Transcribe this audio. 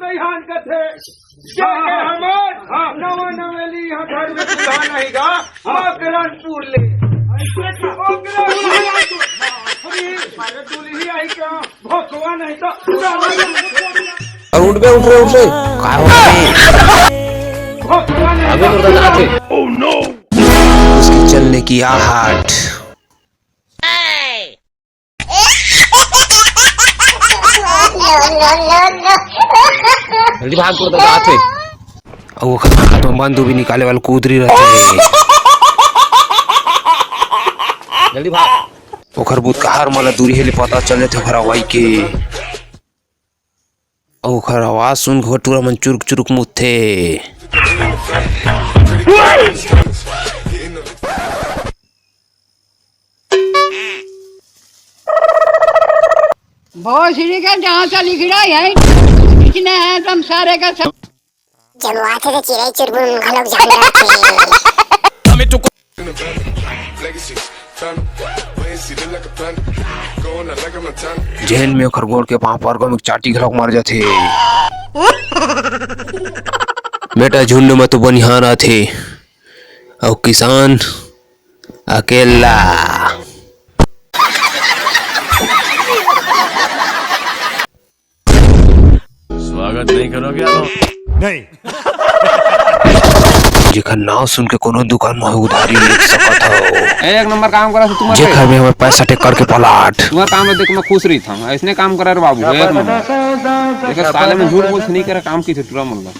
दईहान का थे क्या हमार नवा नवेली यहाँ घर में दूल्हा नहीं गा किरणपुर ले दूल्ही आई क्या भोकवा नहीं तो उठ बे काय होते उसके चलने की आहट जल्दी भाग तो आते वो हाथ में बंदूक भी निकाले वाले कूदरी रहते जल्दी भाग ओखर बुत का हर मला दूरी हेले पता चले थे ओखर आवाज के ओखर आवाज सुन घोटूरा मन चुरुक चुरुक मुथे बहुत सीढ़ी का जहाँ से लिख रहा है किसने है तुम सारे का सब जब वो आते थे चिड़ै चुरमुर घलोक जान रहे थे जेल में खरगोर के पांव पर गम चाटी घलोक मार जाते बेटा झुंड में तो बनिहारा थे और किसान अकेला स्वागत नहीं करोगे आप? नहीं जेकर नाव सुन के कोनो दुकान में उधारी ले सकत हो एक नंबर काम करा तुम जेकर में हमें पैसा टेक करके पलाट तुम्हारा काम देख मैं खुश रही था ऐसने काम करा रे बाबू एक नंबर साले में झूठ बोल नहीं करे काम की छुटरा मन